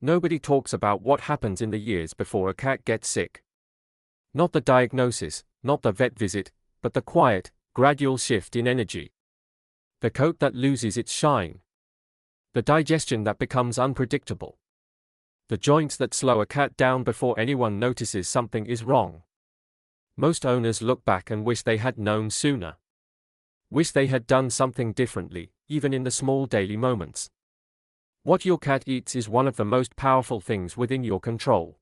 Nobody talks about what happens in the years before a cat gets sick. Not the diagnosis, not the vet visit, but the quiet, gradual shift in energy. The coat that loses its shine. The digestion that becomes unpredictable. The joints that slow a cat down before anyone notices something is wrong. Most owners look back and wish they had known sooner. Wish they had done something differently, even in the small daily moments. What your cat eats is one of the most powerful things within your control.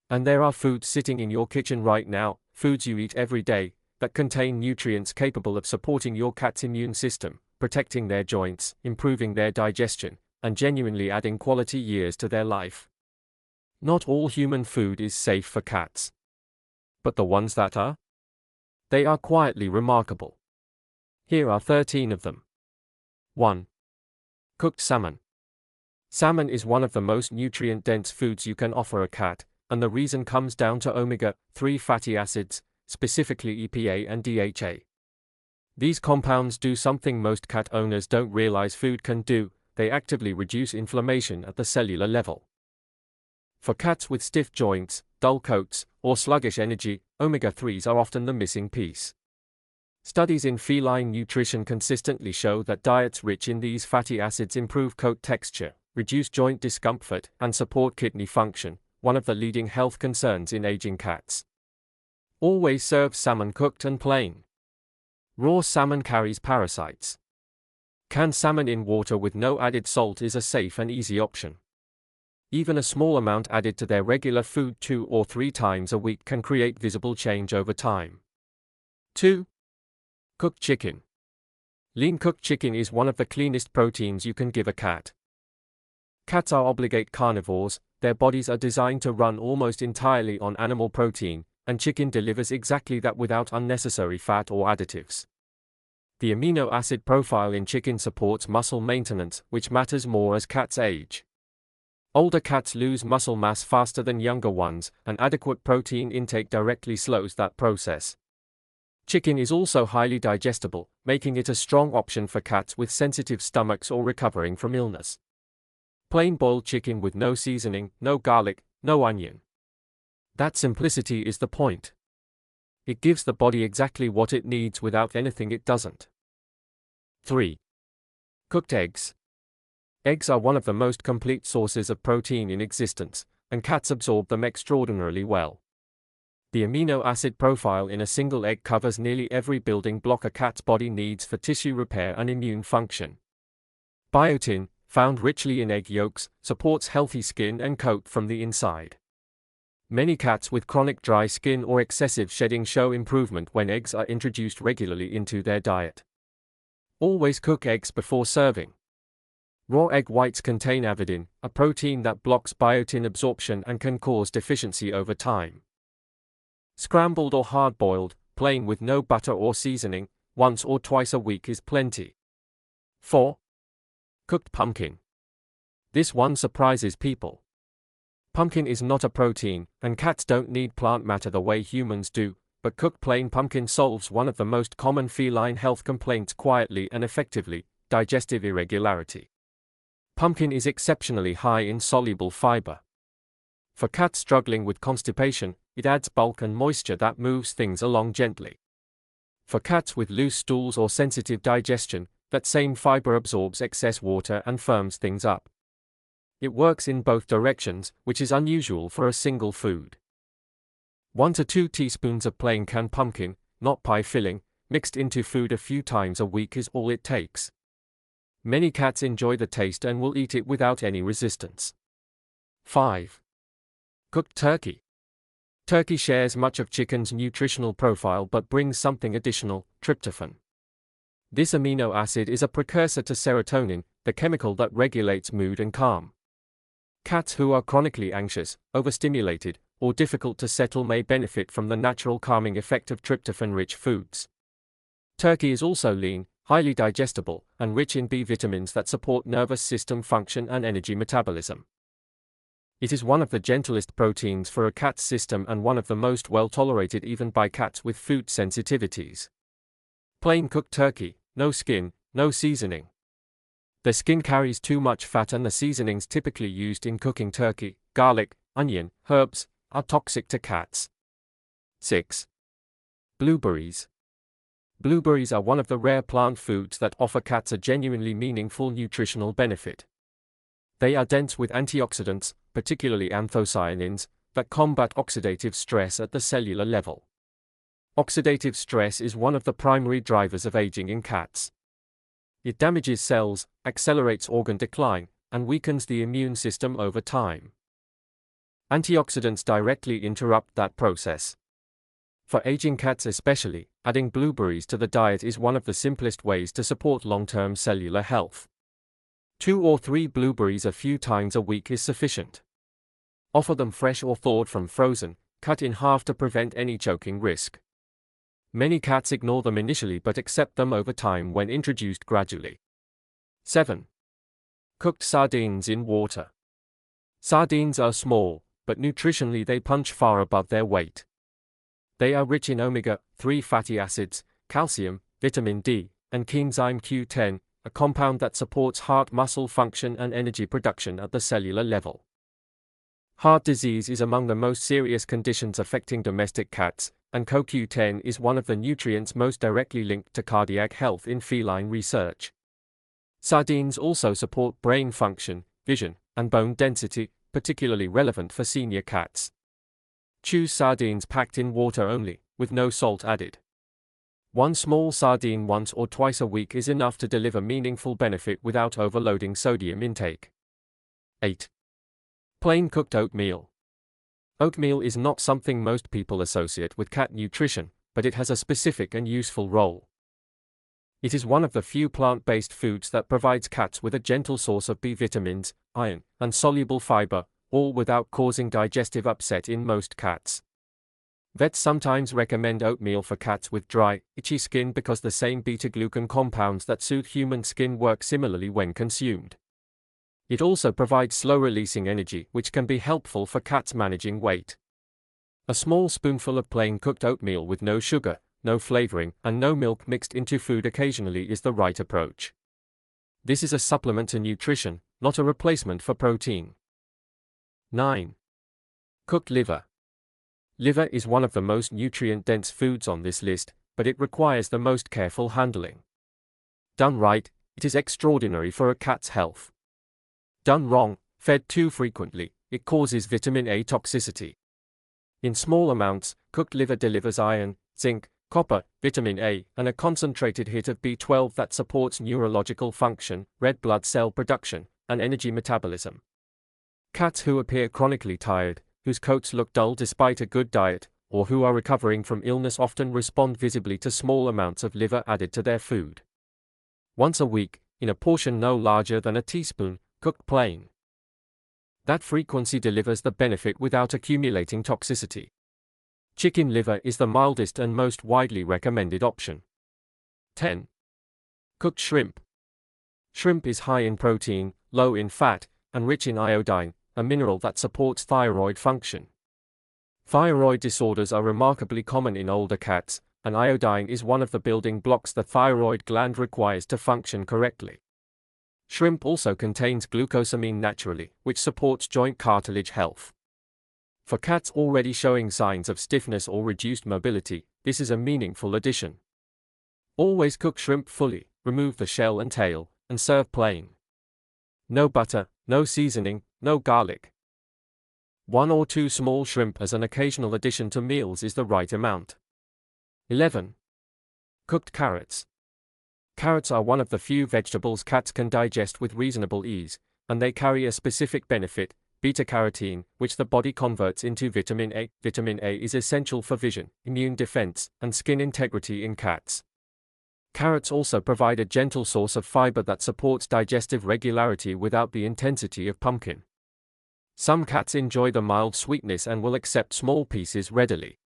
And there are foods sitting in your kitchen right now, foods you eat every day, that contain nutrients capable of supporting your cat's immune system, protecting their joints, improving their digestion, and genuinely adding quality years to their life. Not all human food is safe for cats. But the ones that are? They are quietly remarkable. Here are 13 of them. 1. Cooked salmon. Salmon is one of the most nutrient-dense foods you can offer a cat, and the reason comes down to omega-3 fatty acids, specifically EPA and DHA. These compounds do something most cat owners don't realize food can do: they actively reduce inflammation at the cellular level. For cats with stiff joints, dull coats, or sluggish energy, omega-3s are often the missing piece. Studies in feline nutrition consistently show that diets rich in these fatty acids improve coat texture, reduce joint discomfort, and support kidney function, one of the leading health concerns in aging cats. Always serve salmon cooked and plain. Raw salmon carries parasites. Canned salmon in water with no added salt is a safe and easy option. Even a small amount added to their regular food 2 or 3 times a week can create visible change over time. 2. Cooked chicken. Lean cooked chicken is one of the cleanest proteins you can give a cat. Cats are obligate carnivores, their bodies are designed to run almost entirely on animal protein, and chicken delivers exactly that without unnecessary fat or additives. The amino acid profile in chicken supports muscle maintenance, which matters more as cats age. Older cats lose muscle mass faster than younger ones, and adequate protein intake directly slows that process. Chicken is also highly digestible, making it a strong option for cats with sensitive stomachs or recovering from illness. Plain boiled chicken with no seasoning, no garlic, no onion. That simplicity is the point. It gives the body exactly what it needs without anything it doesn't. 3. Cooked eggs. Eggs are one of the most complete sources of protein in existence, and cats absorb them extraordinarily well. The amino acid profile in a single egg covers nearly every building block a cat's body needs for tissue repair and immune function. Biotin, found richly in egg yolks, supports healthy skin and coat from the inside. Many cats with chronic dry skin or excessive shedding show improvement when eggs are introduced regularly into their diet. Always cook eggs before serving. Raw egg whites contain avidin, a protein that blocks biotin absorption and can cause deficiency over time. Scrambled or hard-boiled, plain with no butter or seasoning, once or twice a week is plenty. 4. Cooked pumpkin. This one surprises people. Pumpkin is not a protein, and cats don't need plant matter the way humans do, but cooked plain pumpkin solves one of the most common feline health complaints quietly and effectively: digestive irregularity. Pumpkin is exceptionally high in soluble fiber. For cats struggling with constipation, it adds bulk and moisture that moves things along gently. For cats with loose stools or sensitive digestion, that same fiber absorbs excess water and firms things up. It works in both directions, which is unusual for a single food. 1 to 2 teaspoons of plain canned pumpkin, not pie filling, mixed into food a few times a week is all it takes. Many cats enjoy the taste and will eat it without any resistance. 5. Cooked turkey. Turkey shares much of chicken's nutritional profile but brings something additional: tryptophan. This amino acid is a precursor to serotonin, the chemical that regulates mood and calm. Cats who are chronically anxious, overstimulated, or difficult to settle may benefit from the natural calming effect of tryptophan-rich foods. Turkey is also lean, highly digestible, and rich in B vitamins that support nervous system function and energy metabolism. It is one of the gentlest proteins for a cat's system and one of the most well-tolerated even by cats with food sensitivities. Plain cooked turkey, no skin, no seasoning. Their skin carries too much fat, and the seasonings typically used in cooking turkey, garlic, onion, herbs, are toxic to cats. 6. Blueberries. Blueberries are one of the rare plant foods that offer cats a genuinely meaningful nutritional benefit. They are dense with antioxidants, particularly anthocyanins, that combat oxidative stress at the cellular level. Oxidative stress is one of the primary drivers of aging in cats. It damages cells, accelerates organ decline, and weakens the immune system over time. Antioxidants directly interrupt that process. For aging cats especially, adding blueberries to the diet is one of the simplest ways to support long-term cellular health. 2 or 3 blueberries a few times a week is sufficient. Offer them fresh or thawed from frozen, cut in half to prevent any choking risk. Many cats ignore them initially but accept them over time when introduced gradually. 7. Cooked sardines in water. Sardines are small, but nutritionally they punch far above their weight. They are rich in omega-3 fatty acids, calcium, vitamin D, and coenzyme Q10, a compound that supports heart muscle function and energy production at the cellular level. Heart disease is among the most serious conditions affecting domestic cats, and CoQ10 is one of the nutrients most directly linked to cardiac health in feline research. Sardines also support brain function, vision, and bone density, particularly relevant for senior cats. Choose sardines packed in water only, with no salt added. 1 small sardine once or twice a week is enough to deliver meaningful benefit without overloading sodium intake. 8. Plain cooked oatmeal. Oatmeal is not something most people associate with cat nutrition, but it has a specific and useful role. It is one of the few plant-based foods that provides cats with a gentle source of B vitamins, iron, and soluble fiber, all without causing digestive upset in most cats. Vets sometimes recommend oatmeal for cats with dry, itchy skin because the same beta-glucan compounds that soothe human skin work similarly when consumed. It also provides slow-releasing energy, which can be helpful for cats managing weight. A small spoonful of plain cooked oatmeal with no sugar, no flavoring, and no milk mixed into food occasionally is the right approach. This is a supplement to nutrition, not a replacement for protein. 9. Cooked liver. Liver is one of the most nutrient-dense foods on this list, but it requires the most careful handling. Done right, it is extraordinary for a cat's health. Done wrong, fed too frequently, it causes vitamin A toxicity. In small amounts, cooked liver delivers iron, zinc, copper, vitamin A, and a concentrated hit of B12 that supports neurological function, red blood cell production, and energy metabolism. Cats who appear chronically tired, whose coats look dull despite a good diet, or who are recovering from illness often respond visibly to small amounts of liver added to their food. Once a week, in a portion no larger than a teaspoon, cooked plain. That frequency delivers the benefit without accumulating toxicity. Chicken liver is the mildest and most widely recommended option. 10. Cooked shrimp. Shrimp is high in protein, low in fat, and rich in iodine, a mineral that supports thyroid function. Thyroid disorders are remarkably common in older cats, and iodine is one of the building blocks the thyroid gland requires to function correctly. Shrimp also contains glucosamine naturally, which supports joint cartilage health. For cats already showing signs of stiffness or reduced mobility, this is a meaningful addition. Always cook shrimp fully, remove the shell and tail, and serve plain. No butter, no seasoning, no garlic. 1 or 2 small shrimp as an occasional addition to meals is the right amount. 11. Cooked carrots. Carrots are one of the few vegetables cats can digest with reasonable ease, and they carry a specific benefit, beta-carotene, which the body converts into vitamin A. Vitamin A is essential for vision, immune defense, and skin integrity in cats. Carrots also provide a gentle source of fiber that supports digestive regularity without the intensity of pumpkin. Some cats enjoy the mild sweetness and will accept small pieces readily.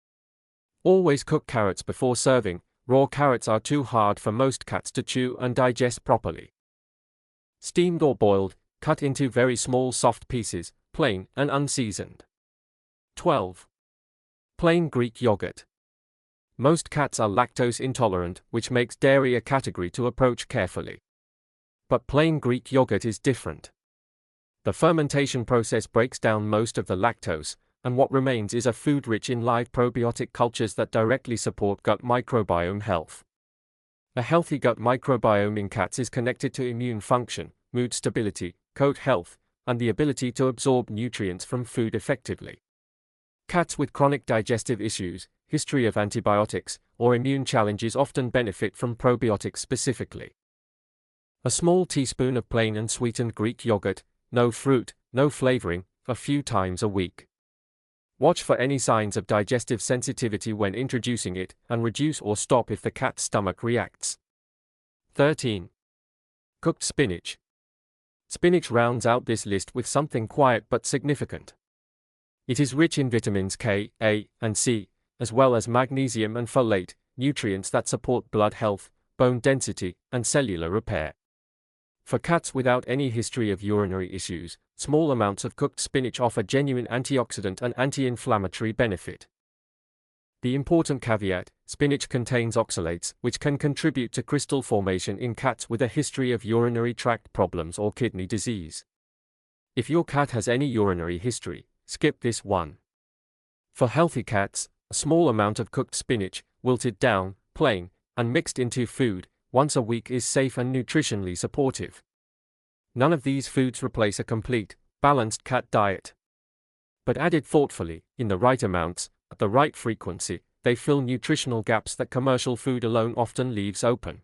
Always cook carrots before serving. Raw carrots are too hard for most cats to chew and digest properly. Steamed or boiled, cut into very small soft pieces, plain and unseasoned. 12. Plain Greek yogurt. Most cats are lactose intolerant, which makes dairy a category to approach carefully. But plain Greek yogurt is different. The fermentation process breaks down most of the lactose, and what remains is a food rich in live probiotic cultures that directly support gut microbiome health. A healthy gut microbiome in cats is connected to immune function, mood stability, coat health, and the ability to absorb nutrients from food effectively. Cats with chronic digestive issues, history of antibiotics, or immune challenges often benefit from probiotics specifically. A small teaspoon of plain and sweetened Greek yogurt, no fruit, no flavoring, a few times a week. Watch for any signs of digestive sensitivity when introducing it, and reduce or stop if the cat's stomach reacts. 13. Cooked spinach. Spinach rounds out this list with something quiet but significant. It is rich in vitamins K, A, and C, as well as magnesium and folate, nutrients that support blood health, bone density, and cellular repair. For cats without any history of urinary issues, small amounts of cooked spinach offer genuine antioxidant and anti-inflammatory benefit. The important caveat: spinach contains oxalates, which can contribute to crystal formation in cats with a history of urinary tract problems or kidney disease. If your cat has any urinary history, skip this one. For healthy cats, a small amount of cooked spinach, wilted down, plain, and mixed into food, once a week is safe and nutritionally supportive. None of these foods replace a complete, balanced cat diet. But added thoughtfully, in the right amounts, at the right frequency, they fill nutritional gaps that commercial food alone often leaves open.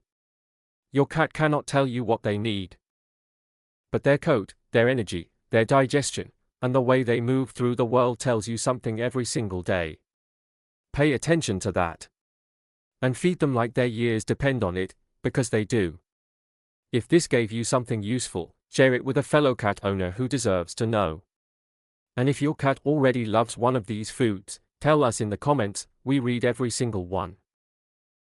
Your cat cannot tell you what they need. But their coat, their energy, their digestion, and the way they move through the world tells you something every single day. Pay attention to that. And feed them like their years depend on it, because they do. If this gave you something useful, share it with a fellow cat owner who deserves to know. And if your cat already loves one of these foods, tell us in the comments. We read every single one.